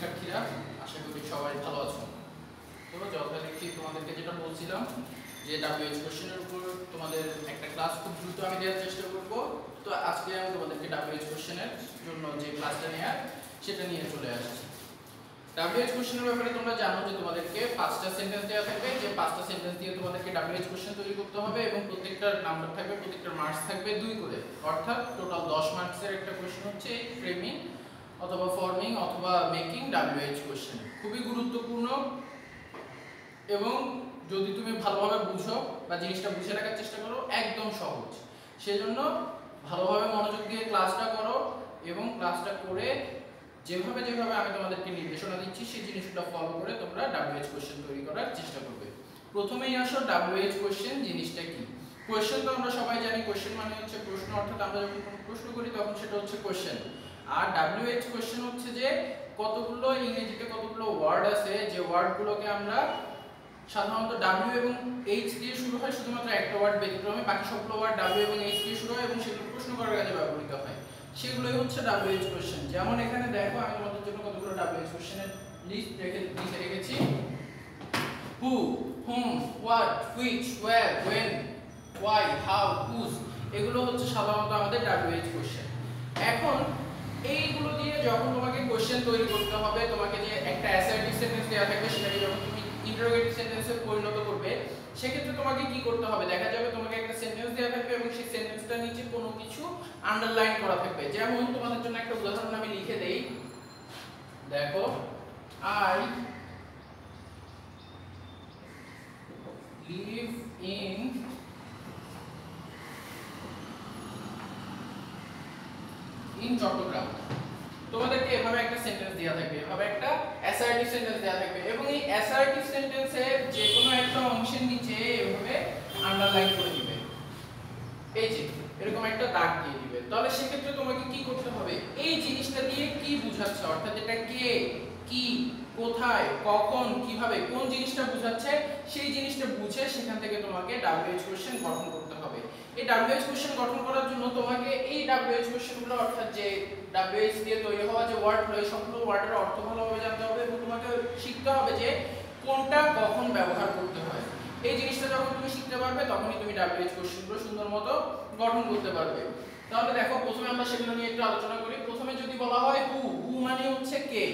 শিক্ষার্থীরা, আশা করি সবাই ভালো আছো। তো যথারীতি তোমাদেরকে যেটা বলছিলাম যে WH কোশ্চেনের উপর তোমাদের একটা ক্লাস খুব দ্রুত আমি দেওয়ার চেষ্টা করব। তো আজকে আমি তোমাদেরকে WH কোশ্চেনের জন্য যে ক্লাসটা নেওয়ার সেটা নিয়ে চলে আসছি। WH কোশ্চেনের ব্যাপারে তোমরা জানো যে তোমাদেরকে 5টা সেন্টেন্স দেওয়া থাকবে, যে 5টা সেন্টেন্স দিয়ে তোমাদেরকে WH কোশ্চেন তৈরি করতে হবে এবং প্রত্যেকটার নাম্বার থাকবে, প্রত্যেকটার মার্কস থাকবে 2 করে, অর্থাৎ টোটাল 10 মার্কসের একটা কোশ্চেন হচ্ছে ফ্রেমিং অথবা ফর্মিং অথবা মেকিং WH কোশ্চেন। খুবই গুরুত্বপূর্ণ এবং যদি তুমি ভালোভাবে বুঝো বা জিনিসটা বুঝে রাখার চেষ্টা করো একদম সহজ। সেজন্য ভালোভাবে মনোযোগ দিয়ে ক্লাসটা করো এবং ক্লাসটা করে যেভাবে যেভাবে আমি তোমাদেরকে নির্দেশনা দিচ্ছি সেই জিনিসগুলো ফলো করে তোমরা WH কোশ্চেন তৈরি করার চেষ্টা করবে। প্রথমেই আসো WH কোশ্চেন জিনিসটা কি। কোশ্চেন তো আমরা সবাই জানি, কোশ্চেন মানে হচ্ছে প্রশ্ন, অর্থাৎ আমরা যখন কোনো প্রশ্ন করি তখন সেটা হচ্ছে কোশ্চেন। আর WH কোশ্চেন হচ্ছে যে কতগুলো ইংরেজিতে কতগুলো ওয়ার্ড আছে, যে ওয়ার্ডগুলোকে আমরা সাধারণত W এবং H দিয়ে শুরু হয়, শুধুমাত্র একটা ওয়ার্ড ব্যতিক্রমে বাকি সবগুলো ওয়ার্ড W এবং H দিয়ে শুরু হয় এবং সেগুলো প্রশ্ন করার কাজে ব্যবহৃত হয়। সেগুলোই হচ্ছে WH কোশ্চেন। যেমন এখানে দেখো আমি তোমাদের জন্য কতগুলো WH কোশ্চেনের লিস্ট লিখে রেখেছি। Who, whom, what, which, where, when, why, how, whose, এগুলো হচ্ছে সাধারণত আমাদের WH কোশ্চেন। এখন এইগুলো দিয়ে যখন তোমাকে কোশ্চেন তৈরি করতে হবে, তোমাকে যে একটা অ্যাসার্টিভ সেন্টেন্স দেওয়া থাকবে সেটাকে যখন তুমি ইন্টারোগেটিভ সেন্টেন্সে পরিণত করবে, সেক্ষেত্রে তোমাকে কি করতে হবে, দেখা যাবে তোমাকে একটা সেন্টেন্স দেওয়া থাকবে এবং সেই সেন্টেন্সটার নিচে কোনো কিছু আন্ডারলাইন করা থাকবে। যেমন তোমাদের জন্য একটা উদাহরণ আমি লিখে দেই, দেখো I live in চট্টগ্রাম। তোমাদেরকে এভাবে একটা সেন্টেন্স দেওয়া থাকবে, এভাবে একটা অ্যাসার্টিভ সেন্টেন্স দেওয়া থাকবে এবং এই অ্যাসার্টিভ সেন্টেন্সের যে কোনো একটা অংশের নিচে এভাবে আন্ডারলাইন করে দিবে, এই যে এরকম একটা দাগ দিয়ে দিবে। তাহলে সেক্ষেত্রে তোমাকে কি করতে হবে, এই জিনিসটা দিয়ে কি বোঝাচ্ছে, অর্থাৎ এটা কে, কি, কোথায়, কখন, কিভাবে, কোন জিনিসটা বোঝাচ্ছে সেই জিনিসটা বুঝে সেখান থেকে তোমাকে WH কোশ্চেন গঠন করতে হবে। এই WH কোশ্চেন গঠন করার জন্য তোমাকে এই WH কোশ্চেনগুলো, অর্থাৎ যে WH দিয়ে তৈরি হওয়া যে ওয়ার্ডগুলো, এই সবগুলো ওয়ার্ডের অর্থ ভালোভাবে জানতে হবে এবং তোমাকে শিখতে হবে যে কোনটা কখন ব্যবহার করতে হয়। এই জিনিসটা যখন তুমি শিখতে পারবে তখনই তুমি WH কোশ্চেনগুলো সুন্দর মতো গঠন করতে পারবে। তাহলে দেখো প্রথমে আমরা সেগুলো নিয়ে একটু আলোচনা করি। প্রথমে যদি বলা হয় হু, হু মানে হচ্ছে কে,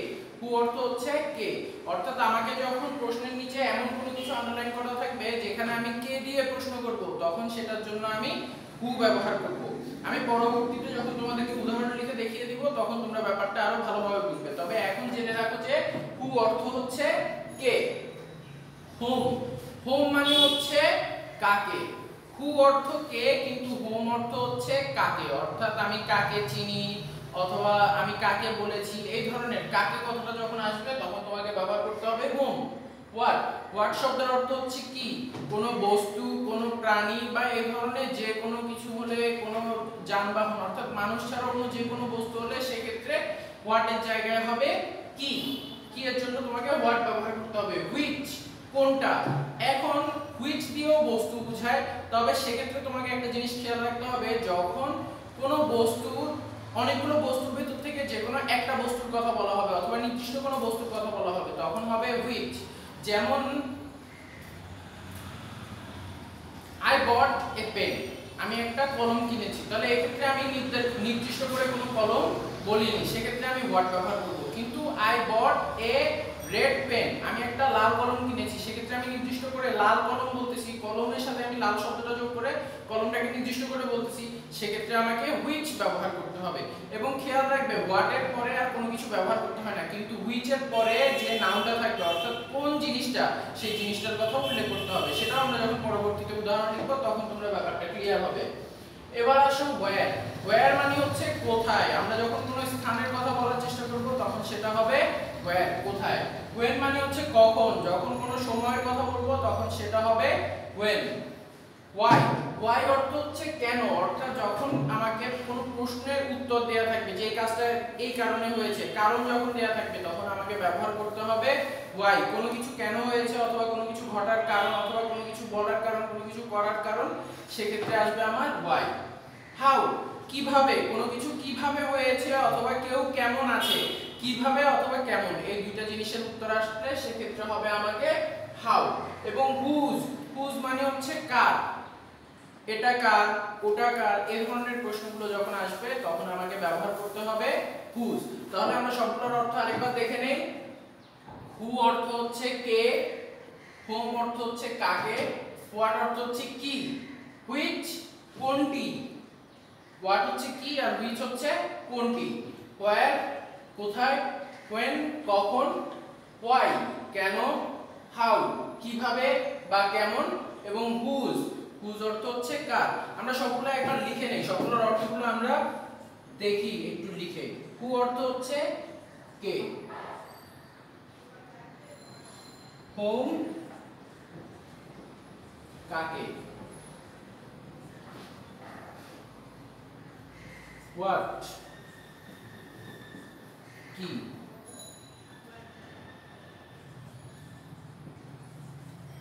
হু অর্থ হচ্ছে কে, অর্থাৎ আমাকে যখন প্রশ্নের নিচে এমন কোনো কিছু আন্ডারলাইন করা থাকবে যেখানে আমি কে দিয়ে প্রশ্ন করব, তখন সেটার জন্য আমি হু ব্যবহার করব। আমি পরবর্তীতে যখন তোমাদেরকে উদাহরণ লিখে দেখিয়ে দিব তখন তোমরা ব্যাপারটা আরো ভালোভাবে বুঝবে। তবে এখন জেনে রাখো যে হু অর্থ হচ্ছে কে। হোম, হোম মানে হচ্ছে কাকে। হু অর্থ কে, কিন্তু হোম অর্থ হচ্ছে কাকে, অর্থাৎ আমি কাকে চিনি অথবা আমি কাকে বলেছি, এই ধরনের কাকে কথাটা যখন আসবে তখন তোমাকে ব্যবহার করতে হবে হোম। হোয়াট, হোয়াট শব্দের অর্থ হচ্ছে কি, কোনো বস্তু, কোনো প্রাণী বা এই ধরনের যে কোনো কিছু হলে, কোনো যানবাহন অর্থাৎ মানুষ ছাড়া অন্য যে কোনো বস্তু হলে সেক্ষেত্রে হোয়াট এর জায়গায় হবে কি। কি এর জন্য তোমাকে হোয়াট ব্যবহার করতে হবে। হুইচ, কোনটা। এখন হুইচ দিয়েও বস্তু বোঝায়, তবে সেক্ষেত্রে তোমাকে একটা জিনিস খেয়াল রাখতে হবে, যখন কোনো বস্তু অনেকগুলো বস্তুর ভিতর থেকে যে কোনো একটা বস্তুর কথা বলা হবে অথবা নির্দিষ্ট কোনো বস্তুর কথা বলা হবে তখন হবে হুইচ। যেমন I bought a pen, আমি একটা কলম কিনেছি, তাহলে এই ক্ষেত্রে আমি নির্দিষ্ট করে কোনো কলম বলিনি, সেক্ষেত্রে আমি what ব্যবহার করব। কিন্তু I bought a red pen, আমি একটা লাল কলম কিনেছি, সেক্ষেত্রে আমি নির্দিষ্ট করে লাল কলম বলতেছি, কলমের সাথে আমি লাল শব্দটা যোগ করে কলমটাকে নির্দিষ্ট করে বলতেছি, সেক্ষেত্রে আমাকে which ব্যবহার করতে হবে। এবং খেয়াল রাখবে what এর পরে আর কোনো কিছু ব্যবহার করতে হয় না, কিন্তু which এর পরে যে নাউনটা থাকবে অর্থাৎ কোন জিনিসটা, সেই জিনিসটার কথা উল্লেখ করতে হবে। সেটা আমরা যখন পরবর্তীতে উদাহরণ লিখব তখন তোমরা ব্যাপারটা ক্লিয়ার হবে। এবার আসো where, where মানে হচ্ছে কোথায়। আমরা যখন কোনো স্থানের কথা বলার চেষ্টা করব তখন সেটা হবে where, কোথায়। when মানে হচ্ছে কখন, যখন কোনো সময়ের কথা বলবো তখন সেটা হবে when। why, why অর্থ হচ্ছে কেন, অর্থাৎ যখন আমাকে কোনো প্রশ্নের উত্তর দেয়া থাকবে যে এই কাজটা এই কারণে হয়েছে, কারণ যখন দেয়া থাকবে তখন আমাকে ব্যবহার করতে হবে why। কোনো কিছু কেন হয়েছে অথবা কোনো কিছু ঘটার কারণ অথবা কোনো কিছু বলার কারণ, কোনো কিছু করার কারণ, সেক্ষেত্রে আসবে আমার why। how, কিভাবে, কোনো কিছু কিভাবে হয়েছে অথবা কেউ কেমন আছে, কিভাবে অথবা কেমন এই দুইটা জিনিসের উত্তর আসলে সেক্ষেত্রে হবে আমাকে হাউ। এবং হুজ, হুজ মানে হচ্ছে কার, এটা কার, ওটা কার, এই ধরনের প্রশ্নগুলো যখন আসবে তখন আমাকে ব্যবহার করতে হবে হুজ। তাহলে আমরা সবগুলোর অর্থ আরেকবার দেখে নেই। হু অর্থ হচ্ছে কে, হোম অর্থ হচ্ছে কাকে, হোয়াট অর্থ হচ্ছে কি, হুইচ কোনটি, হোয়াট হচ্ছে কি আর হুইচ হচ্ছে কোনটি, হোয়ার কোথায়, when কখন, why কেন, how কিভাবে বা কেমন, এবং হুজ, হুজ অর্থ হচ্ছে কার। আমরা সবগুলো একবার লিখে নেই, সবগুলোর অর্থগুলো আমরা দেখি একটু লিখে। হু অর্থ হচ্ছে কে, হোম কাকে, হোয়াট কি,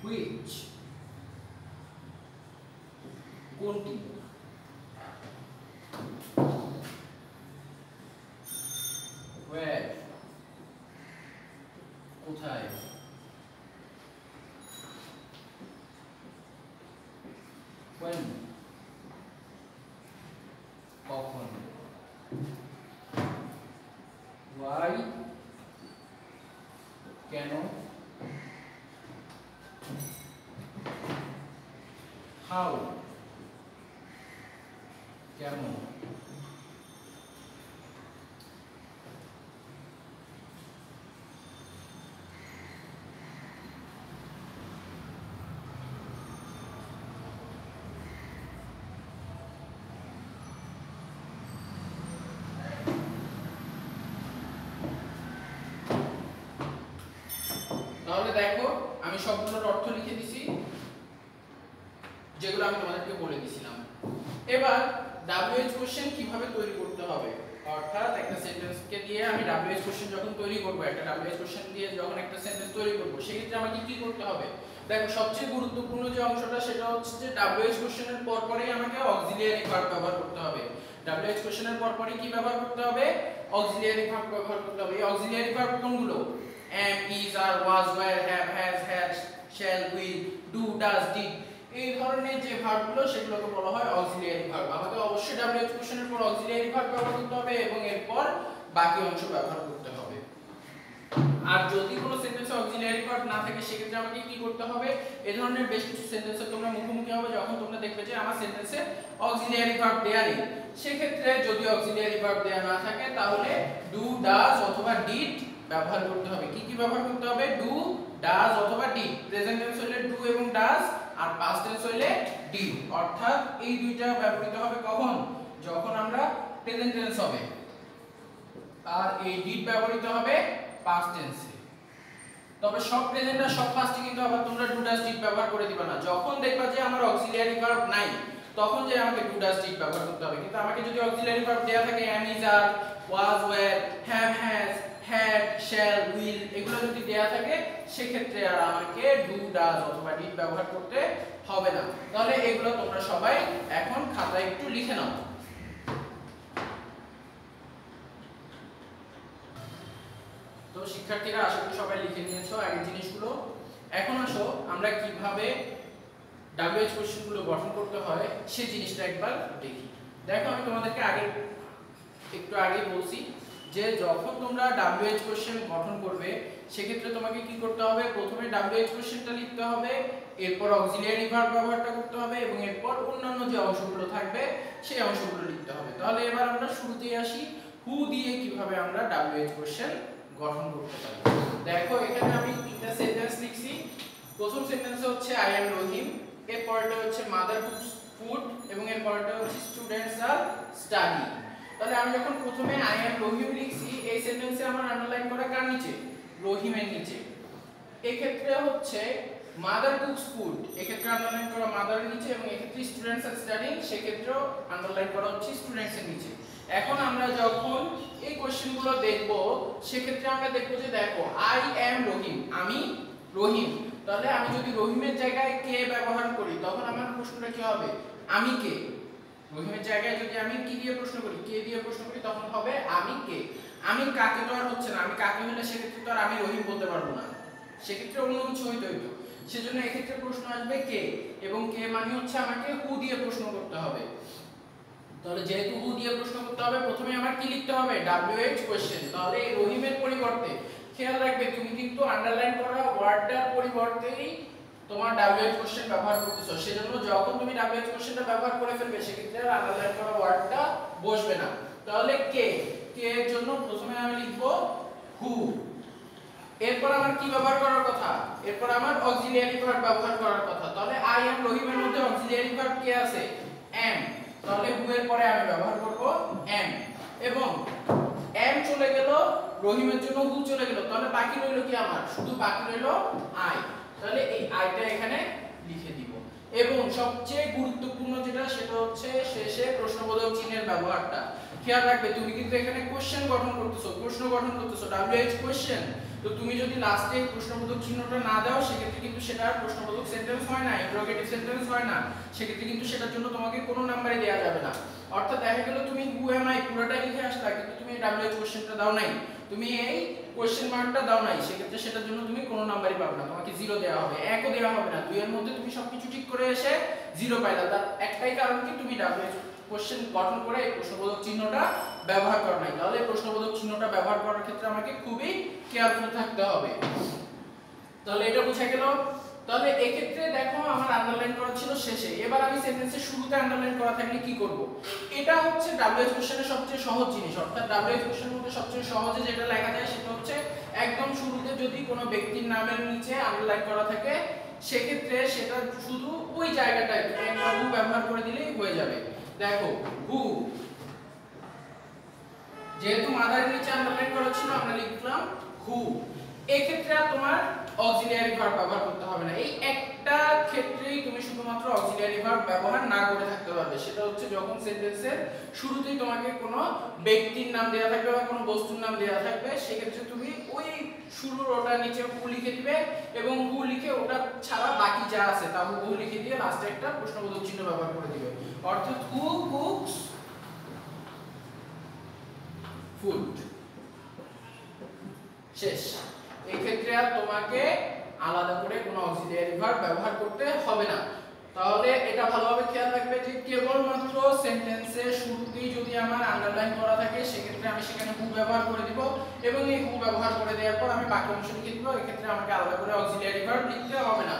হুইচ কোনটি, where কোথায়, when কখন, why কেন, how কেমন। তাহলে দেখো আমি সবগুলোর অর্থ লিখে দিছি যেগুলো আমি তোমাদেরকে বলে দিয়েছিলাম। এবার WH কোশ্চেন কিভাবে তৈরি করতে হবে, অর্থাৎ একটা সেন্টেন্সকে দিয়ে আমি WH কোশ্চেন যখন তৈরি করব, একটা WH কোশ্চেন দিয়ে যখন একটা সেন্টেন্স তৈরি করব সেক্ষেত্রে আমাকে কি করতে হবে। দেখো সবচেয়ে গুরুত্বপূর্ণ যে অংশটা সেটা হচ্ছে যে WH কোশ্চেনের পরপরই আমাকে অক্সিলিয়ারি ভার্ব ব্যবহার করতে হবে। WH কোশ্চেনের পরপরই কি ব্যবহার করতে হবে, অক্সিলিয়ারি ভার্ব ব্যবহার করতে হবে। এই অক্সিলিয়ারি ভার্ব কোনগুলো, am, is, are, was, were, have, has, shall, will, do, does, did, এই ধরনের যে ভার্বগুলো সেগুলোকে বলা হয় অক্সিলিয়ারি ভার্ব। আমাদের অবশ্যই WH কোশ্চেনের পর অক্সিলিয়ারি ভার্ব ব্যবহার করতে হবে এবং এরপর বাকি অংশ ব্যবহার করতে হবে। আর যদি কোনো সেন্টেন্সে অক্সিলিয়ারি ভার্ব না থাকে সেক্ষেত্রে আমাকে কি করতে হবে, এই ধরনের বেশ কিছু সেন্টেন্সে তোমরা মুখোমুখি হবে যখন তোমরা দেখবে যে আমার সেন্টেন্সে অক্সিলিয়ারি ভার্ব দেয়া নেই। সেক্ষেত্রে যদি অক্সিলিয়ারি ভার্ব দেয়া না থাকে তাহলে ডু, ডাজ অথবা ডিড ব্যবহার করতে হবে। কি কি ব্যবহার করতে হবে, ডু, ডাজ অথবা ডিড। প্রেজেন্ট টেন্স হলে ডু এবং ডাজ, আর পাস্ট টেন্স হলে ডিড। অর্থাৎ এই দুইটা ব্যবহৃত হবে কখন, যখন আমরা প্রেজেন্ট টেন্স হবে, আর এই ডিড ব্যবহৃত হবে পাস্ট টেন্সে। তবে সব প্রেজেন্ট আর সব পাস্টে কিন্তু আবার তোমরা ডু, ডাজ, ডিড ব্যবহার করে দিবা না। যখন দেখবা যে আমার অক্সিলিয়ারি ভার্ব নাই তখন যে আমাকে ডু, ডাজ, ডিড ব্যবহার করতে হবে। কিন্তু আমাকে যদি অক্সিলিয়ারি ভার্ব দেয়া থাকে am, is, are, was, were, have, has, had, shall, will এগুলো যদি দেয়া থাকে সেক্ষেত্রে আর আমাকে ডু, ডাজ অথবা ডিড ব্যবহার করতে হবে না। তাহলে এগুলো তোমরা সবাই এখন খাতায় একটু লিখে নাও। তো শিক্ষার্থীরা আশা করি সবাই লিখে নিয়েছো আগের জিনিসগুলো। এখন আসো আমরা কিভাবে WH কোশ্চেনগুলো গঠন করতে হয় সেই জিনিসটা একবার দেখি। দেখো আমি তোমাদেরকে একটু আগে বলছি যে যখন তোমরা WH কোশ্চেন গঠন করবে সেক্ষেত্রে তোমাকে কি করতে হবে, প্রথমে WH কোশ্চেনটা লিখতে হবে, এরপর অক্সিলিয়ারি ভার্ব ব্যবহারটা করতে হবে এবং এরপর অন্যান্য যে অংশগুলো থাকবে সেই অংশগুলো লিখতে হবে। তাহলে এবার আমরা শুরুতেই আসি হু দিয়ে কিভাবে আমরা WH কোশ্চেন গঠন করতে পারি। দেখো এখানে আমি তিনটা সেন্টেন্স লিখছি। প্রথম সেন্টেন্সে হচ্ছে আই অ্যাম রহিম, এর পরেরটা হচ্ছে মাদার কুকস ফুড এবং এর পরেরটা হচ্ছে স্টুডেন্টস আর স্টাডি। তাহলে আমি যখন প্রথমে আই অ্যাম রহিম লিখছি এই সেন্টেন্সে আমার আন্ডারলাইন করা কার নিচে, রহিমের নিচে। এই ক্ষেত্রে হচ্ছে মাদার কুকস ফুড, এই ক্ষেত্রে আন্ডারলাইন করা মাদারের নিচে, এবং এই ক্ষেত্রে স্টুডেন্টস আর স্টাডিং সেই ক্ষেত্রেও আন্ডারলাইন করা হচ্ছে স্টুডেন্টস এর নিচে। এখন আমরা যখন এই কোশ্চেনগুলো দেখব সেক্ষেত্রে আমরা দেখব যে দেখো আই অ্যাম রহিম, আমি রহিম। তাহলে আমি যদি রহিমের জায়গায় কে ব্যবহার করি তখন আমার প্রশ্নটা কি হবে, আমি কে। রহিমের জায়গায় যদি আমি কি দিয়ে প্রশ্ন করি, কে দিয়ে প্রশ্ন করি তখন হবে আমি কে। আমি কাকে তো আর হচ্ছে না, আমি কাকে হলে সেক্ষেত্রে তো আর আমি রহিম বলতে পারবো না, সেক্ষেত্রে অন্য কিছু হইতে হইতো। সেজন্য এক্ষেত্রে প্রশ্ন আসবে কে, এবং কে মানে হচ্ছে আমাকে হু দিয়ে প্রশ্ন করতে হবে। তাহলে যেহেতু হু দিয়ে প্রশ্ন করতে হবে, প্রথমে আমার কি লিখতে হবে, WH কোশ্চেন। তাহলে এই রহিমের পরিবর্তে খেয়াল রাখবে তুমি কিন্তু আন্ডারলাইন করা ওয়ার্ডটার পরিবর্তেই তোমার WH কোশ্চেন ব্যবহার করতেছো, সেজন্য যখন তুমি WH কোশ্চেনটা ব্যবহার করে ফেলবে সেক্ষেত্রে আন্ডারলাইন করা ওয়ার্ডটা বসবে না। তাহলে কে, কে এর জন্য প্রথমে আমি লিখব হু। এরপর আমার কি ব্যবহার করার কথা, এরপর আমার অক্সিলিয়ারি ভার্ব ব্যবহার করার কথা। তাহলে আই এম রহিমের মধ্যে অক্সিলিয়ারি ভার্ব কে আছে, এম। তাহলে হু এর পরে আমি ব্যবহার করব এম, এবং এম চলে গেল রহিমের জন্য, হু চলে গেল, তাহলে বাকি রইল কি আমার, শুধু বাকি রইল আই। তাহলে এই আইটা এখানে লিখে দিব। এবং সবচেয়ে গুরুত্বপূর্ণ যেটা সেটা হচ্ছে শেষে প্রশ্নবোধক চিহ্নের ব্যবহারটা। খেয়াল রাখবে তুমি কিন্তু এখানে কোশ্চেন গঠন করতেছো, প্রশ্ন গঠন করতেছো, WH কোশ্চেন। তো তুমি যদি লাস্টে প্রশ্নবোধক চিহ্নটা না দাও সেক্ষেত্রে কিন্তু সেটা প্রশ্নবোধক সেন্টেন্স হয় না, ইন্টারোগেটিভ সেন্টেন্স হয় না, সেক্ষেত্রে কিন্তু সেটার জন্য তোমাকে কোনো নাম্বারই দেওয়া যাবে না। অর্থাৎ দেখা গেল তুমি হু এম আই পুরোটাই লিখে আসলা, কিন্তু তুমি WH কোশ্চেনটা দাও নাই, তুমি এই কোশ্চেন মার্কটা দাও নাই, সেক্ষেত্রে সেটার জন্য তুমি কোনো নাম্বারই পাবে না, তোমাকে 0 দেওয়া হবে, 1 ও দেওয়া হবে না। 2 এর মধ্যে তুমি সবকিছু ঠিক করে এসে 0 পাইলা, তার একটাই কারণ কি তুমি WH কোশ্চেন গঠন করে এই প্রশ্নবোধক চিহ্নটা ব্যবহার করা নাই। তাহলে প্রশ্নবোধক চিহ্নটা ব্যবহার করার ক্ষেত্রে আমাকে খুবই কেয়ারফুল থাকতে হবে। তাহলে এটা বোঝা গেল। তাহলে এই ক্ষেত্রে দেখো আমার আন্ডারলাইন করা ছিল শেষে, এবার আমি সেন্টেন্সের শুরুতে আন্ডারলাইন করা থাকলে কি করব, এটা হচ্ছে WH কোশ্চেনের সবচেয়ে সহজ জিনিস। অর্থাৎ WH কোশ্চেনের মধ্যে সবচেয়ে সহজে যেটা লেখা যায় সেটা হচ্ছে একদম শুরুতে যদি কোনো ব্যক্তির নামের নিচে আন্ডারলাইন করা থাকে সেক্ষেত্রে সেটা শুধু ওই জায়গাটায় একটা হু ব্যবহার করে দিলেই হয়ে যাবে। দেখো হু, যেহেতু মাদারের নিচে আন্ডারলাইন করা ছিল আমরা লিখলাম হু। এই ক্ষেত্রে আর তোমার অক্সিলিয়ারি ভার্ব ব্যবহার করতে হবে না, এই একটা ক্ষেত্রেই তুমি শুধুমাত্র অক্সিলিয়ারি ভার্ব ব্যবহার না করে থাকতে পারবে, সেটা হচ্ছে যখন সেন্টেন্সের শুরুতেই তোমাকে কোনো ব্যক্তির নাম দেওয়া থাকবে বা কোনো বস্তুর নাম দেওয়া থাকবে, সেক্ষেত্রে তুমি ওই শুরুর ওটা নিচে হু লিখে দিবে, এবং হু লিখে ওটা ছাড়া বাকি যা আছে তা হু লিখে দিয়ে লাস্টে একটা প্রশ্নবোধক চিহ্ন ব্যবহার করে দিবে। অর্থাৎ হু কুকস ফুড, শেষ। এই ক্ষেত্রে আর তোমাকে আলাদা করে কোনো অক্সিলিয়ারি ভার্ব ব্যবহার করতে হবে না। তাহলে এটা ভালোভাবে খেয়াল রাখবে যে কেবলমাত্র সেন্টেন্সের শুরুতেই যদি আমার আন্ডারলাইন করা থাকে সেক্ষেত্রে আমি সেখানে হু ব্যবহার করে দিব, এবং এই হু ব্যবহার করে দেওয়ার পর আমি বাকি অংশ লিখে দিব। এই ক্ষেত্রে আমাকে আলাদা করে অক্সিলিয়ারি ভার্ব লিখতে হবে না।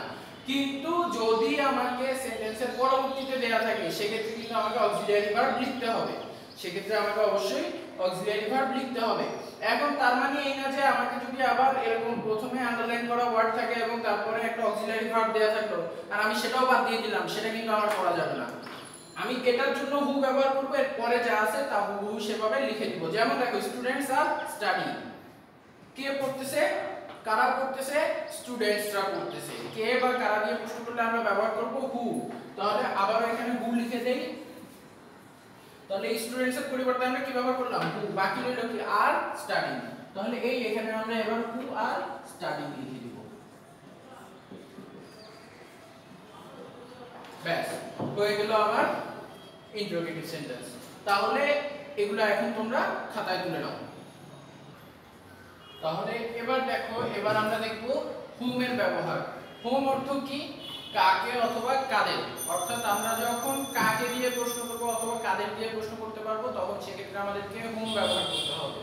কিন্তু যদি আমাকে সেন্টেন্সের পরবর্তীতে দেয়া থাকে সেক্ষেত্রে কিন্তু আমাকে অক্সিলিয়ারি ভার্ব লিখতে হবে, সেক্ষেত্রে আমাকে অবশ্যই অক্সিলিয়ারি ভার্ব লিখতে হবে। এখন তার মানে এই না যে আমাকে যদি আবার এরকম প্রথমে আন্ডারলাইন করা ওয়ার্ড থাকে এবং তারপরে একটা অক্সিলিয়ারি ভার্ব দেয়া থাকলো আর আমি সেটাও বাদ দিয়ে দিলাম, সেটা কিন্তু আমার করা যাবে না। আমি এটার জন্য হু ব্যবহার করব, এর পরে যা আছে তা হু সেভাবে লিখে দিব। যেমন দেখো স্টুডেন্টস আর স্টাডি, কে পড়তেছে, কারা পড়তেছে, স্টুডেন্টসরা পড়তেছে। কে বা কারা দিয়ে প্রশ্ন করলে আমরা ব্যবহার করব হু। তাহলে আবার এখানে হু লিখে দেই। তাহলে স্টুডেন্টস এর পরিবর্তে আমরা কি ব্যবহার করলাম, হু, বাকি রইল কি আর স্টাডিং। তাহলে এই এখানে আমরা এবার হু আর স্টাডিং লিখে দিব, ব্যাস হয়ে গেল আমার ইন্টারোগেটিভ সেন্টেন্স। তাহলে এগুলো এখন তোমরা খাতায় তুলে নাও। তাহলে এবার দেখো, এবার আমরা দেখব হুম এর ব্যবহার। হুম অর্থ কি, কাকে অথবা কাদের। অর্থাৎ আমরা যখন কাকে দিয়ে প্রশ্ন করব অথবা কাদের দিয়ে প্রশ্ন করতে পারবো তখন সেক্ষেত্রে আমাদেরকে হুম ব্যবহার করতে হবে।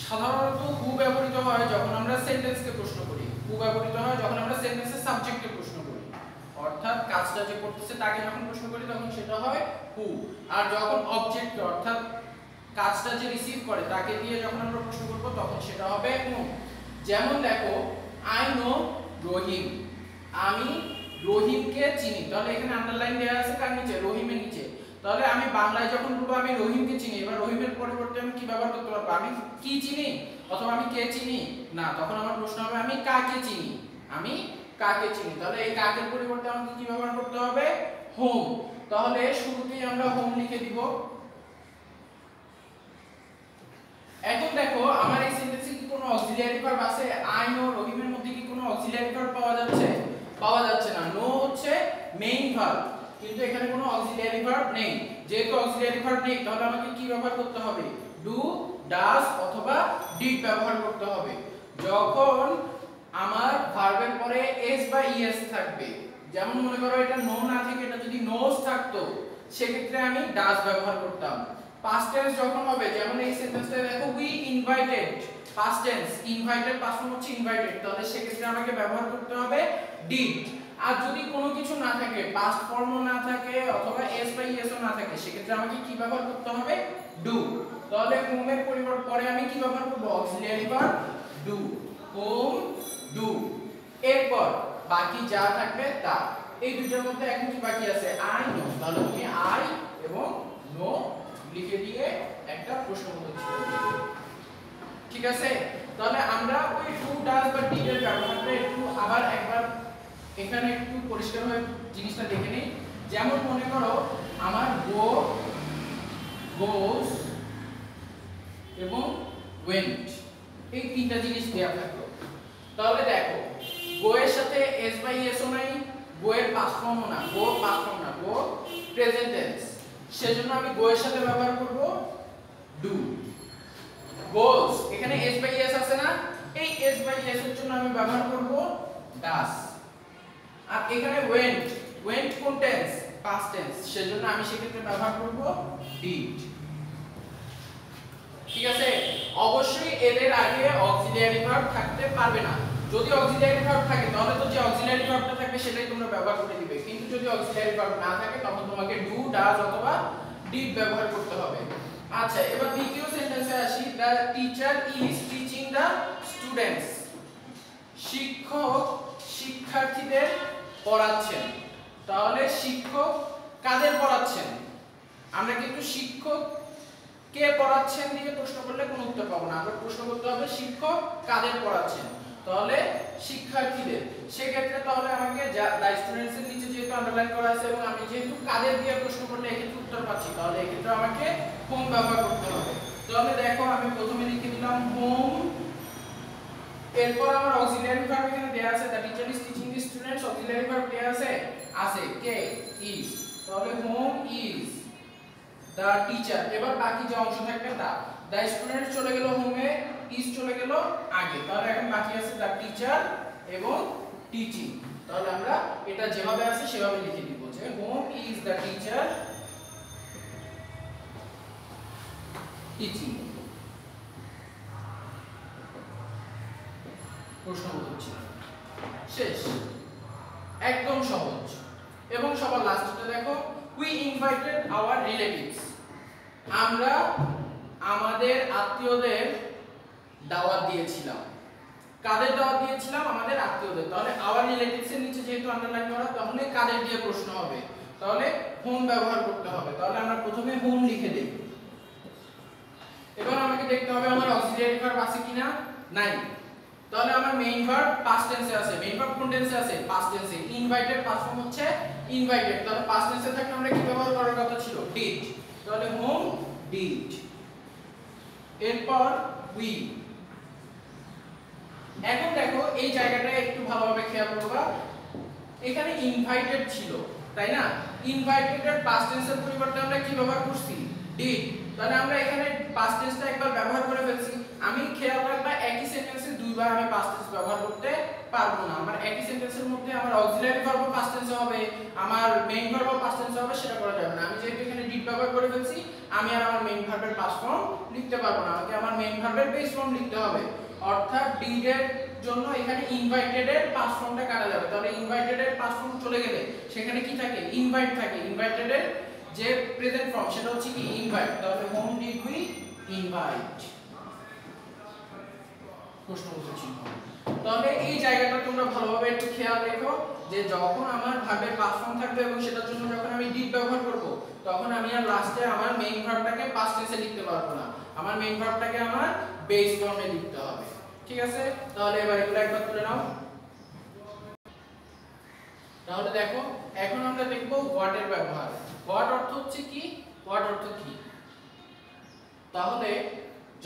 সাধারণত হু ব্যবহৃত হয় যখন আমরা সেন্টেন্সকে প্রশ্ন করি, হু ব্যবহৃত হয় যখন আমরা সেন্টেন্সের সাবজেক্টকে প্রশ্ন করি, অর্থাৎ কাজটা যে করতেছে তাকে যখন প্রশ্ন করি তখন সেটা হয় হু। আর যখন অবজেক্টকে অর্থাৎ কাজটা যে রিসিভ করে তাকে দিয়ে যখন আমরা প্রশ্ন করব তখন সেটা হবে হুম। যেমন দেখো আই নো রহিম, আমি রহিমকে চিনি। তাহলে এখানে আন্ডারলাইন দেয়া আছে কার নিচে, রহিমের নিচে। তাহলে আমি বাংলায় যখন বলবো আমি রহিমকে চিনি, এবার রহিমের পরিবর্তে আমি কি ব্যবহার করতে পারবো, আমি কি চিনি অথবা আমি কে চিনি না, তখন আমার প্রশ্ন হবে আমি কাকে চিনি, আমি কাকে চিনি। তাহলে এই কাকের পরিবর্তে আমাকে কি ব্যবহার করতে হবে, হোম। তাহলে শুরুতেই আমরা হোম লিখে দিব। এখন দেখো আমার এই সেন্টেন্সে কি কোনো অক্সিলিয়ারি ভার্ব আছে, আই নো রহিমের মধ্যে কি কোনো অক্সিলিয়ারি ভার্ব পাওয়া যাচ্ছে, পাওয়া যাচ্ছে না। নো হচ্ছে মেইন ভার্ব, কিন্তু এখানে কোনো অক্সিলিয়ারি ভার্ব নেই। যেহেতু অক্সিলিয়ারি ভার্ব নেই তাহলে আমাকে কি ব্যবহার করতে হবে, ডু ডাজ অথবা ডিড ব্যবহার করতে হবে। যখন আমার ভার্বের পরে এস বা ইএস থাকবে, যেমন মনে করো এটা নো না থেকে এটা যদি নোস থাকতো সেক্ষেত্রে আমি ডাজ ব্যবহার করতাম। পাস্ট টেন্স যখন হবে, যেমন এই সেন্টেন্সটা দেখো we invited, past tense, invited past form হচ্ছে ইনভাইটেড, তাহলে সেক্ষেত্রে আমাকে ব্যবহার করতে হবে ডিড। আর যদি কোনো কিছু না থাকে, পাস্ট ফর্মও না থাকে অথবা এস বা ইএসও না থাকে, সেক্ষেত্রে আমাকে কি ব্যবহার করতে হবে? ডু। তাহলে হোমের পরিবর্তে পরে আমি কি ব্যবহার করব? Auxiliary verb do, whom do. এরপর বাকি যা থাকবে তা। এই দুটোর মধ্যে এখন কি বাকি আছে? I know. তাহলে তুমি আই এবং নো লিখে দিয়ে একটা প্রশ্নবোধক চিহ্ন দিবে। ঠিক আছে? তাহলে আমরা ওই ডু ডাজ বা ডিড এর ব্যবহারটা একটু আবার একবার এখানে একটু পরিষ্কারভাবে জিনিসটা দেখে নেই। যেমন মনে করো আমার গো, গোস এবং ওয়েন্ট, এই তিনটা জিনিস দেয়া থাকলো। তাহলে দেখো গো এর সাথে এস বাই এস ও নাই, গো এর পাস্ট ফর্মও না, গো পাস্ট ফর্ম না, গো প্রেজেন্ট টেন্স, সেজন্য আমি গো এর সাথে ব্যবহার করব ডু। গোস, এখানে এস বাই এস আছে না, এই এস বাই এস এর জন্য আমি ব্যবহার করব ডাস। আর এখানে ওয়েন্ট, ওয়েন্ট কোন টেন্স? পাস্ট টেন্স, সেজন্য আমি সেক্ষেত্রে ব্যবহার করব ডিড। ঠিক আছে? অবশ্যই এদের আগে অক্সিলিয়ারি ভার্ব থাকতে পারবে না। যদি অক্সিলিয়ারি ভার্ব থাকে তাহলে তো যে অক্সিলিয়ারি ভার্বটা থাকবে সেটাই তোমরা ব্যবহার করে দিবে, কিন্তু যদি অক্সিলিয়ারি ভার্ব না থাকে তখন তোমাকে ডু, ডাজ অথবা ডিড ব্যবহার করতে হবে। আচ্ছা, এবার দ্বিতীয় সেন্টেন্সে আসি। The teacher is teaching the students. শিক্ষক শিক্ষার্থীদের পড়াচ্ছেন। তাহলে শিক্ষক কাদের পড়াচ্ছেন? আমরা কিন্তু শিক্ষক কে পড়াচ্ছেন দিয়ে প্রশ্ন করলে কোনো উত্তর পাবো না, আমরা প্রশ্ন করতে হবে শিক্ষক কাদের পড়াচ্ছেন। তাহলে শিক্ষার্থীদের, সেক্ষেত্রে তাহলে আমাকে দ্য স্টুডেন্টস এর নিচে যেহেতু আন্ডারলাইন করা আছে এবং আমি যেহেতু কাদের দিয়ে প্রশ্ন করলে এক্ষেত্রে উত্তর পাচ্ছি, তাহলে এক্ষেত্রে আমাকে হোম ব্যবহার করতে হবে। তাহলে দেখো আমি প্রথমে লিখে দিলাম হোম, এরপর আমার অক্সিলিয়ারি ভার্ব এখানে দেয়া আছে, the teacher is teaching the students, auxiliary verb দেয়া আছে কে ইজ, তাহলে হোম ইজ দ্য টিচার। এবার বাকি যে অংশ থাকবে তা, দ্য স্টুডেন্ট চলে গেল হোমে, ইজ চলে গেল আগে, তাহলে এখন বাকি আছে দ্য টিচার এবং টিচিং। তাহলে আমরা এটা যেভাবে আছে সেভাবে লিখে দিব যে home is the teacher teaching. প্রশ্নবোধক চিহ্ন শেষ, একদম সহজ। এবং সবার লাস্টে দেখো উই ইনভাইটেড আওয়ার রিলেটিভস। আমরা আমাদের আত্মীয়দের দাওয়াত দিয়েছিলাম। কাদের দাওয়াত দিয়েছিলাম? আমাদের আত্মীয়দের। তাহলে আওয়ার রিলেটিভস এর নিচে যেহেতু আন্ডারলাইন করা, তাহলে কাদের দিয়ে প্রশ্ন হবে? তাহলে হোম ব্যবহার করতে হবে। তাহলে আমরা প্রথমে হোম লিখে দেই। এবার আমাকে দেখতে হবে আমার অক্সিলিয়ারি ভার্ব আছে কিনা, নাই। তাহলে আমার মেইন ভার্ব পাস্ট টেন্সে আছে। মেইন ভার্ব কোন টেন্সে আছে? পাস্ট টেন্সে। ইনভাইটেড পাস্ট ফর্ম হচ্ছে ইনভাইটেড, তাহলে পাস্ট টেন্সে থাকলে আমরা কি ব্যবহার করার কথা ছিল? ডিড। তাহলে হোম ডিড। এরপর উই। এখন দেখো এই জায়গাটা একটু ভালোভাবে খেয়াল করবা, এখানে ইনভাইটেড ছিল, তাই না? ইনভাইটেড এর পাস্ট টেন্সের পরিবর্তে আমরা কি ব্যবহার করছি? ডিড। তাহলে আমরা এখানে পাস্ট টেন্সটা একবার ব্যবহার করে ফেলছি। আমি খেয়াল রাখবা একই সেন্টেন্সে দুইবার আমি পাস্ট টেন্স ব্যবহার করতে পারবো না। আমার একই সেন্টেন্সের মধ্যে আমার অক্সিলিয়ারি ভার্ব পাস্ট টেন্সে হবে, আমার মেইন ভার্ব পাস্ট টেন্সে হবে, সেটা করা যাবে না। আমি যেহেতু এখানে ডিড ব্যবহার করে ফেলছি, আমি আর আমার মেইন ভার্বের পাস্ট ফর্ম লিখতে পারবো না, আমাকে আমার মেইন ভার্বের বেস ফর্ম লিখতে হবে। অর্থাৎ ডিড এর জন্য এখানে ইনভাইটেড এর পাস্ট ফর্মটা কাটা যাবে। তাহলে ইনভাইটেড এর পাস্ট ফর্ম চলে গেলে সেখানে কি থাকে? ইনভাইট থাকে। ইনভাইটেড এর যে প্রেজেন্ট ফর্ম সেটা হচ্ছে কি? ইনভাইট। তাহলে হোম ডিড উই ইনভাইট। প্রশ্নবোধক চিহ্ন। তাহলে এই জায়গাটা তোমরা ভালোভাবে একটু খেয়াল রেখো যে যখন আমার ভার্বের পাস্ট ফর্ম থাকবে এবং সেটার জন্য যখন আমি ডিড ব্যবহার করব, তখন আমি আর লাস্টে আমার মেইন ভার্বটাকে পাস্ট টেন্সে লিখতে পারবো না, আমার মেইন ভার্বটাকে আমার বেস ফর্মে লিখতে হবে। ঠিক আছে? তাহলে এবার এগুলো একবার তুলে নাও। তাহলে দেখো এখন আমরা দেখব হোয়াট এর ব্যবহার। হোয়াট অর্থ হচ্ছে কি? হোয়াট অর্থ কি? তাহলে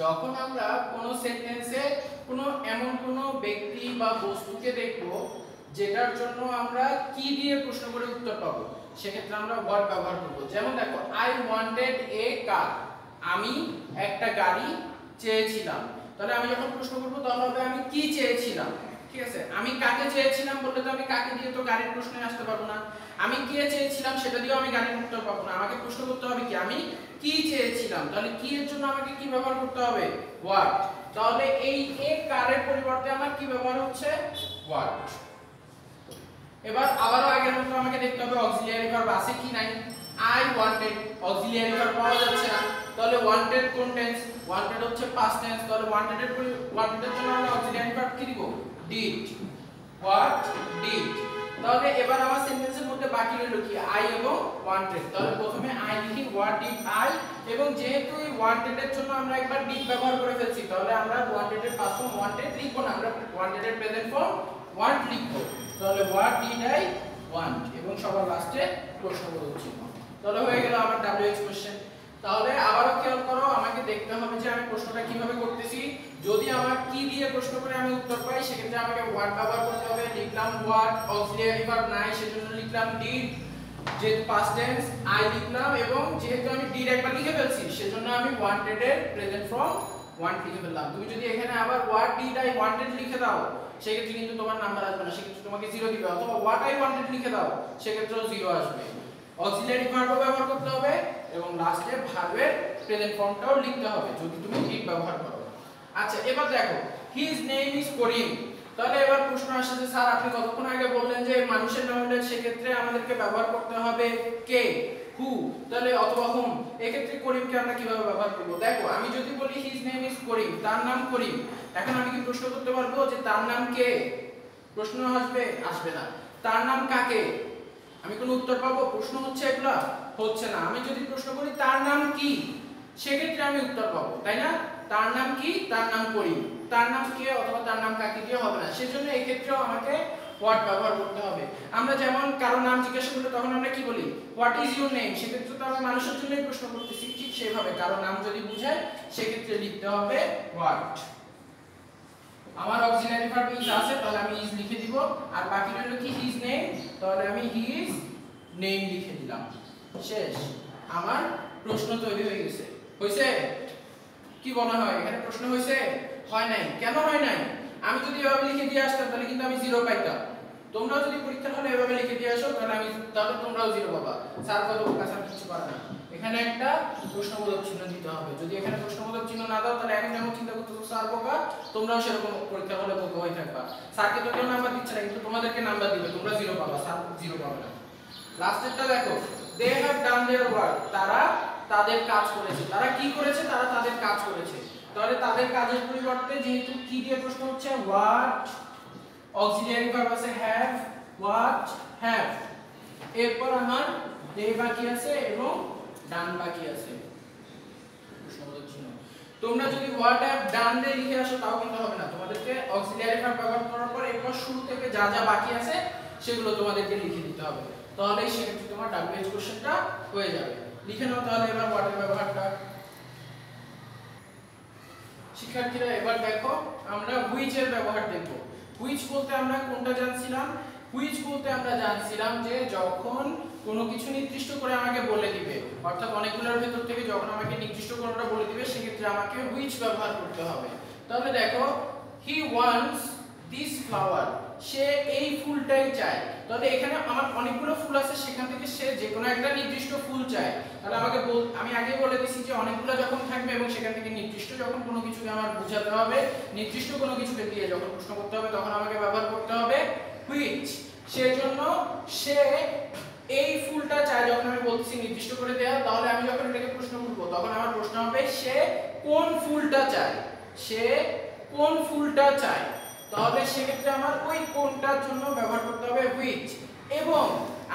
যখন আমরা কোন সেন্টেন্সে কোনো এমন কোনো ব্যক্তি বা বস্তুকে দেখব যেটার জন্য আমরা কি দিয়ে প্রশ্ন করে উত্তর পাবো, সেক্ষেত্রে আমরা হোয়াট ব্যবহার করব। যেমন দেখো আই ওয়ান্টেড এ কার, আমি একটা গাড়ি চেয়েছিলাম। তাহলে আমি যখন প্রশ্ন করব তখন হবে আমি কি চেয়েছিলাম, ঠিক আছে। আমি কাকে চেয়েছিলাম বললে তো আমি কাকে দিয়ে তো গাড়ির প্রশ্নে আসতে পারবো না। আমি কে চেয়েছিলাম সেটা দিয়েও আমি গাড়ির উত্তর পাবো না। আমাকে প্রশ্ন করতে হবে কি আমি কি চেয়েছিলাম। তাহলে কি এর জন্য আমাকে কি ব্যবহার করতে হবে, হোয়াট। তাহলে এই এ কারের পরিবর্তে আমার কি ব্যবহার হচ্ছে, হোয়াট। এবার আবারও আগের মতো আমাকে দেখতে হবে অক্সিলিয়ারি ভার্ব আছে কি নাই। আই ওয়ান্টেড, অক্সিলিয়ারি ভার্ব পাওয়া যাচ্ছে না, তাহলে ওয়ান্টেড কোন টেন্স, ওয়ান্টেড হচ্ছে পাস্ট টেন্স, তাহলে ওয়ান্টেডের জন্য আমরা অক্সিলিয়ারি ভার্ব কি দিব, ডিড, হোয়াট ডিড। তাহলে এবার আমার সেন্টেন্সের মধ্যে বাকি রইল কি আই এবং ওয়ান্টেড। তাহলে প্রথমে আই লিখি হোয়াট ডিড আই, এবং যেহেতু এই ওয়ান্টেড এর জন্য আমরা একবার ডিড ব্যবহার করে ফেলছি, তাহলে আমরা ওয়ান্টেড এর পাস্ট ফর্ম ওয়ান্টেড লিখব না, আমরা ওয়ান্টেড এর প্রেজেন্ট ফর্ম ওয়ান্ট লিখব। তাহলে হোয়াট ডিড আই ওয়ান্ট, এবং সবার লাস্টে প্রশ্নবোধক চিহ্ন। তাহলে হয়ে গেল আমার WH কোশ্চেন। তাহলে আবারও খেয়াল করো, আমাকে দেখতে হবে যে আমি প্রশ্নটা কিভাবে করতেছি। যদি আমার কি দিয়ে প্রশ্ন করে আমি উত্তর পাই, সেক্ষেত্রে আমাকে হোয়াট ব্যবহার করতে হবে। লিখলাম হোয়াট, অক্সিলিয়ারি ভার্ব নাই সেজন্য লিখলাম ডিড, যেহেতু পাস্ট টেন্স আই লিখলাম, এবং যেহেতু আমি ডিড একবার লিখে ফেলছি সেজন্য আমি ওয়ান্টেড এর প্রেজেন্ট ফর্ম ওয়ান্ট লিখে ফেললাম। তুমি যদি এখানে আবার হোয়াট ডিড আই ওয়ান্টেড লিখে দাও সেক্ষেত্রে কিন্তু তোমার নাম্বার আসবে না, সেক্ষেত্রে তোমাকে 0 দিবে। অথবা হোয়াট আই ওয়ান্টেড লিখে দাও সেক্ষেত্রেও 0 আসবে। অক্সিলিয়ারি ভার্ব ব্যবহার করতে হবে এবং লাস্টে ভার্বের প্রেজেন্ট ফর্মটাও লিখতে হবে যদি তুমি ডিড ব্যবহার করো। আচ্ছা, এবার দেখো হিজ নেম ইজ করিম। তাহলে এবার প্রশ্ন আসছে যে স্যার আপনি কতক্ষণ আগে বললেন যে মানুষের নাম হলে সেক্ষেত্রে আমাদেরকে ব্যবহার করতে হবে কে, হু, তাহলে অথবা হুম। এক্ষেত্রে করিমকে আমরা কিভাবে ব্যবহার করব? দেখো আমি যদি বলি হিজ নেম ইজ করিম, তার নাম করিম, এখন আমি কি প্রশ্ন করতে পারবো যে তার নাম কে? প্রশ্ন আসবে? আসবে না। তার নাম কাকে? আমি কোনো উত্তর পাবো? প্রশ্ন হচ্ছে এগুলা? হচ্ছে না। আমি যদি প্রশ্ন করি তার নাম কি, সেক্ষেত্রে আমি উত্তর পাবো, তাই না? তার নাম কি? তার নাম করিম। তার নাম কে অথবা তার নাম কাকে দিয়ে হবে না, সেজন্য এই ক্ষেত্রেও আমাকে হোয়াট ব্যবহার করতে হবে। আমরা যেমন কারো নাম জিজ্ঞাসা করলে তখন আমরা কি বলি, হোয়াট ইজ ইউর নেম, সেক্ষেত্রে তো আমি মানুষের জন্যই প্রশ্ন করতেছি। ঠিক সেভাবে কারো নাম যদি বুঝায় সেক্ষেত্রে লিখতে হবে হোয়াট। আমার অক্সিলিয়ারি ভার্ব ইজ আছে, তাহলে আমি ইজ লিখে দিব, আর বাকি রইল কি হিজ নেম, তাহলে আমি হিজ নেম লিখে দিলাম। শেষ, আমার প্রশ্ন তৈরি হয়ে গেছে। হইছে? কি মনে হয় এখানে প্রশ্ন হইছে? হয় নাই। কেন হয় নাই? আমি যদি এভাবে লিখে দিয়ে আসতাম তাহলে কিন্তু আমি 0 পাইতাম। তোমরাও যদি পরীক্ষার হলে এভাবে লিখে দিয়ে আসো তাহলে তোমরাও 0 পাবা। স্যার কত বোকা, স্যার কিছু পারে না। এখানে একটা প্রশ্নবোধক চিহ্ন দিতে হবে। যদি এখানে প্রশ্নবোধক চিহ্ন না দাও তাহলে এখন যেমন চিন্তা করতেছো স্যার বোকা, তোমরাও সেরকম পরীক্ষার হলে বোকা হয়ে থাকবা। স্যারকে তো কেউ নাম্বার দিচ্ছে না, কিন্তু তোমাদেরকে নাম্বার দিবে, তোমরা 0 পাবা, স্যার 0 পাবে না। লাস্টেরটা দেখো, they have done their work, তারা তাদের কাজ করেছে। তারা কি করেছে? তারা তাদের কাজ করেছে। তাহলে তাদের কাজের পরিবর্তে যেহেতু কি দিয়ে প্রশ্ন হচ্ছে, হোয়াট, অক্সিলিয়ারি ভার্ব আছে হ্যাভ, হোয়াট, হ্যাভ। এরপর আমার দে বাকি আছে এবং ডান বাকি আছে। প্রশ্নবোধক চিহ্ন। তোমরা যদি হোয়াট হ্যাভ ডান দিয়ে লিখে আসো তাও কিন্তু হবে না, তোমাদেরকে অক্সিলিয়ারি ভার্ব ব্যবহার করার পর এরপর শুরু থেকে যা যা বাকি আছে সেগুলো তোমাদেরকে লিখে দিতে হবে। তাহলেই সেক্ষেত্রে তোমার WH কোশ্চেনটা হয়ে যাবে। লিখে নাও তাহলে এবার হোয়াটের ব্যবহারটা। শিক্ষার্থীরা এবার দেখো আমরা হুইচ এর ব্যবহার দেখব। হুইচ বলতে আমরা কোনটা জানছিলাম? হুইচ বলতে আমরা জানছিলাম যে যখন কোনো কিছু নির্দিষ্ট করে আমাকে বলে দিবে, অর্থাৎ অনেকগুলোর ভেতর থেকে যখন আমাকে নির্দিষ্ট কোনটা বলে দিবে সেক্ষেত্রে আমাকে হুইচ ব্যবহার করতে হবে। তাহলে দেখো হি ওয়ান্টস দিস ফ্লাওয়ার, সে এই ফুলটাই চায়। তাহলে এখানে আমার অনেকগুলো ফুল আছে, সেখান থেকে সে যে কোনো একটা নির্দিষ্ট ফুল চায়। তাহলে আমি আগে বলে দিছি যে অনেকগুলো যখন থাকবে এবং সেখান থেকে নির্দিষ্ট যখন কোনো কিছুকে আমার বোঝাতে হবে, নির্দিষ্ট কোনো কিছুকে দিয়ে যখন প্রশ্ন করতে হবে তখন আমাকে ব্যবহার করতে হবে হুইচ। সেজন্য সে এই ফুলটা চায় যখন আমি বলছি নির্দিষ্ট করে দেয়া, তাহলে আমি যখন এটাকে প্রশ্ন করব তখন আমার প্রশ্ন হবে সে কোন ফুলটা চায়, সে কোন ফুলটা চায়। তাহলে সেক্ষেত্রে আমার ওই কোনটার জন্য ব্যবহার করতে হবে হুইচ। এবং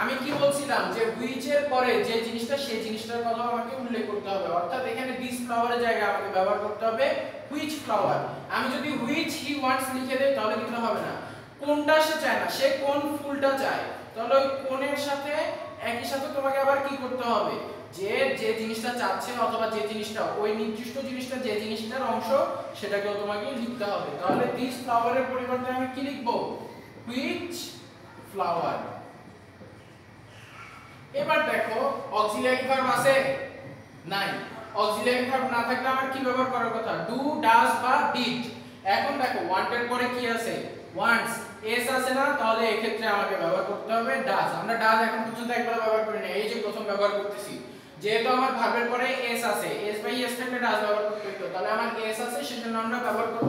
আমি কি বলছিলাম যে হুইচ এর পরে যে জিনিসটা সেই জিনিসটার কথা আমাকে উল্লেখ করতে হবে, অর্থাৎ এখানে দিস ফ্লাওয়ারের জায়গায় আমাকে ব্যবহার করতে হবে হুইচ ফ্লাওয়ার। আমি যদি হুইচ হি ওয়ান্টস লিখে দেই তাহলে কিন্তু হবে না, কোনটা সে চায় না, সে কোন ফুলটা চায়। তাহলে ওই কোনের সাথে একই সাথে তোমাকে আবার কি করতে হবে, যে যে জিনিসটা চাচ্ছে অথবা যে জিনিসটা ওই নির্দিষ্ট জিনিসটা যে জিনিসটার অংশ সেটাকেও তোমাকে লিখতে হবে। তাহলে দিস ফ্লাওয়ারের পরিবর্তে আমি কি লিখব, হুইচ ফ্লাওয়ার। এবার দেখো অক্সিলিয়ারি ভার্ব আছে নাই, অক্সিলারি ভার্ব না থাকলে আমার কি ব্যবহার করার কথা, ডু, ডাজ বা ডিড। এখন দেখো ওয়ান্টের পরে কি আছে, ওয়ান্টস, এস আছে না, তাহলে এই ক্ষেত্রে আমাকে ব্যবহার করতে হবে ডাজ। আমরা ডাজ এখন পর্যন্ত একবার ব্যবহার করি না, এই যে প্রথম ব্যবহার করতেছি। যেহেতু আমার ভার্বের পরে এস আছে, এস বাই এস থাকলে ডাজ ব্যবহার করতে হতো, তাহলে আমার এস আছে সেজন্য আমরা ব্যবহার করব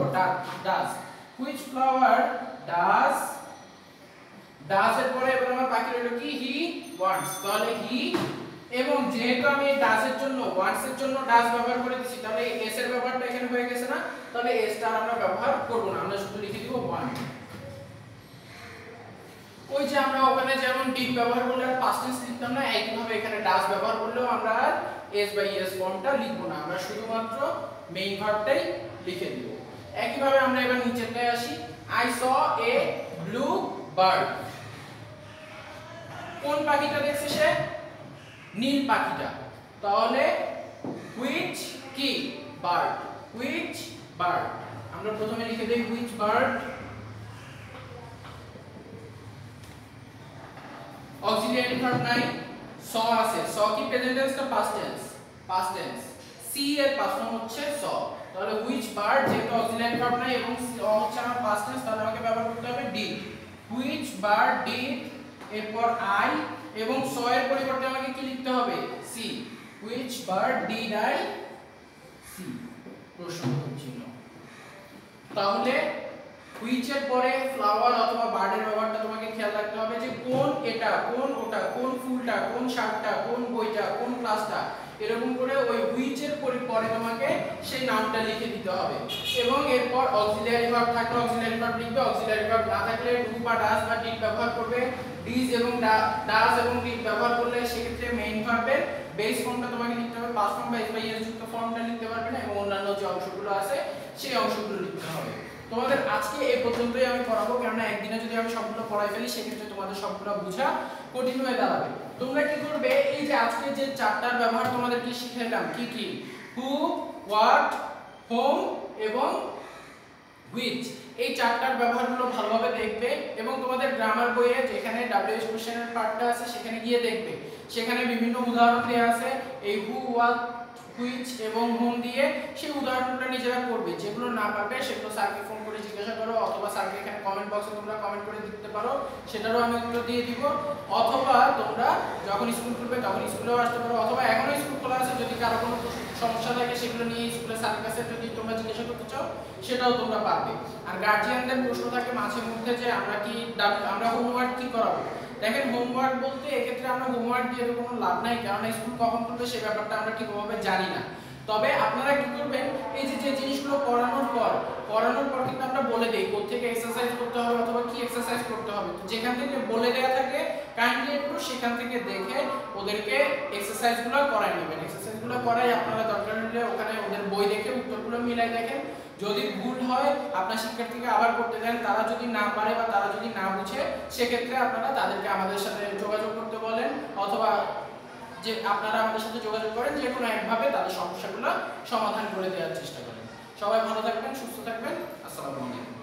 does. Which flower does, does এর পরে এবার আমার বাকি রইল কি, হি ওয়ান্টস, তাহলে হি, এবং যেহেতু আমি ডাজ এর জন্য ওয়ান্টস এর জন্য ডাজ ব্যবহার করে দিয়েছি, তাহলে এস এর ব্যবহারটা এখানে হয়ে গেছে না, তাহলে এস টা আমরা ব্যবহার করব না, আমরা শুধু লিখে দিব ওয়ান্ট। ওই যে আমরা ওখানে যেমন ডিড ব্যবহার করলে আর পাস্ট টেন্স লিখতাম না, একইভাবে এখানে ডাজ ব্যবহার করলেও আমরা আর এস বাই এস ফর্মটা লিখব না, আমরা শুধুমাত্র মেইন ভার্বটাই লিখে দিব। একইভাবে আমরা এবার নিচেরটায় আসি। I saw A blue bird, কোন পাখিটা দেখছে সে, নীল পাখিটা, তাহলে হুইচ কি বার্ড, হুইচ বার্ড, আমরা প্রথমে লিখে দেই হুইচ বার্ড। অক্সিলিয়ারি ভার্ব নাই, স আছে, স কি প্রেজেন্ট টেন্স না past tense, past tense, see এর পাস্ট ফর্ম হচ্ছে স, তাহলে হুইচ বার্ড, যেহেতু অক্সিলিয়ারি ভার্ব নাই এবং স হচ্ছে আমার পাস্ট টেন্স, তাহলে আমাকে ব্যবহার করতে হবে ডিড, হুইচ বার্ড ডিড, এরপর আই, এবং স এর পরিবর্তে আমাকে কি লিখতে হবে, see, which bird did I see, প্রশ্নবোধক চিহ্ন। তাহলে হুইচ এর পরে ফ্লাওয়ার অথবা বার্ডের ব্যবহারটা তোমাকে খেয়াল রাখতে হবে, যে কোন এটা, কোন ওটা, কোন ফুলটা, কোন শাকটা, কোন বইটা, কোন ক্লাসটা, এরকম করে ওই হুইচ এর পরে তোমাকে সেই নামটা লিখে দিতে হবে। এবং এরপর অক্সিলিয়ারি ভার্ব থাকলে অক্সিলিয়ারি ভার্ব লিখবে, অক্সিলিয়ারি ভার্ব না থাকলে ডু বা ডাজ বা ডিড ব্যবহার করবে। ডিজ এবং ডাজ এবং ডিড ব্যবহার করলে সেক্ষেত্রে মেইন ভার্বের বেস ফর্মটা তোমাকে লিখতে হবে, পাস্ট ফর্ম বা এস বাই এস যুক্ত ফর্মটা লিখতে পারবে না, এবং অন্যান্য যে অংশগুলো আছে সেই অংশগুলো লিখতে হবে। তোমাদের আজকে এই পর্যন্তই আমি পড়াবো, কারণ একদিনে যদি আমি সবগুলো পড়াই ফেলি সেক্ষেত্রে তোমাদের সবগুলো বোঝা কঠিন হয়ে দাঁড়াবে। তোমরা কি করবে, এই যে আজকে যে চারটার ব্যবহার তোমাদেরকে শিখাইলাম, কি কি, হু, হোয়াট, হোম এবং হুইচ, এই চারটার ব্যবহারগুলো ভালোভাবে দেখবে, এবং তোমাদের গ্রামার বইয়ে যেখানে ডব্লিউএইচ কোশ্চেনের পার্টটা আছে সেখানে গিয়ে দেখবে, সেখানে বিভিন্ন উদাহরণ দেওয়া আছে এই হু, হোয়াট, হুইচ এবং হোম দিয়ে, সেই উদাহরণটা নিজেরা করবে। যেগুলো না পারবে সেগুলো স্যারকে ফোন করে জিজ্ঞাসা করো, অথবা স্যারকে এখানে কমেন্ট বক্সে তোমরা কমেন্ট করে দিতে পারো, সেটারও আমি উত্তর দিয়ে দিব। অথবা তোমরা যখন স্কুল খুলবে তখন স্কুলেও আসতে পারো, অথবা এখনো স্কুল খোলা আছে, যদি কারো কোনো সমস্যা থাকে সেগুলো নিয়ে স্কুলে স্যারের কাছে যদি তোমরা জিজ্ঞাসা করতে চাও সেটাও তোমরা পারবে। আর গার্জিয়ানদের প্রশ্ন থাকে মাঝে মধ্যে যে আমরা হোমওয়ার্ক কি করাবো। দেখেন, হোমওয়ার্ক বলতে এক্ষেত্রে আমরা হোমওয়ার্ক দিয়ে তো কোনো লাভ নাই, কারণ স্কুল কখন খুলবে সে ব্যাপারটা আমরা ঠিকভাবে জানি না। তবে আপনারা কি করবেন, এই যে যে জিনিসগুলো পড়ানোর পর কিন্তু আমরা বলে দেই কোত্থেকে এক্সারসাইজ করতে হবে অথবা কি এক্সারসাইজ করতে হবে, তো যেখান থেকে বলে দেয়া থাকে কাইন্ডলি একটু সেখান থেকে দেখে ওদেরকে এক্সারসাইজগুলো করাই নেবেন। এক্সারসাইজগুলো করাই আপনারা দরকার হলে ওখানে ওদের বই দেখে উত্তরগুলো মিলাই দেখেন, যদি ভুল হয় আপনার শিক্ষার্থীকে আবার করতে দেন, তারা যদি না পারে বা তারা যদি না বুঝে সেক্ষেত্রে আপনারা তাদেরকে আমাদের সাথে যোগাযোগ করতে বলেন, অথবা যে আপনারা আমাদের সাথে যোগাযোগ করেন, যে কোনো একভাবে তাদের সমস্যাগুলো সমাধান করে দেওয়ার চেষ্টা করেন। সবাই ভালো থাকবেন, সুস্থ থাকবেন, আসসালামু আলাইকুম।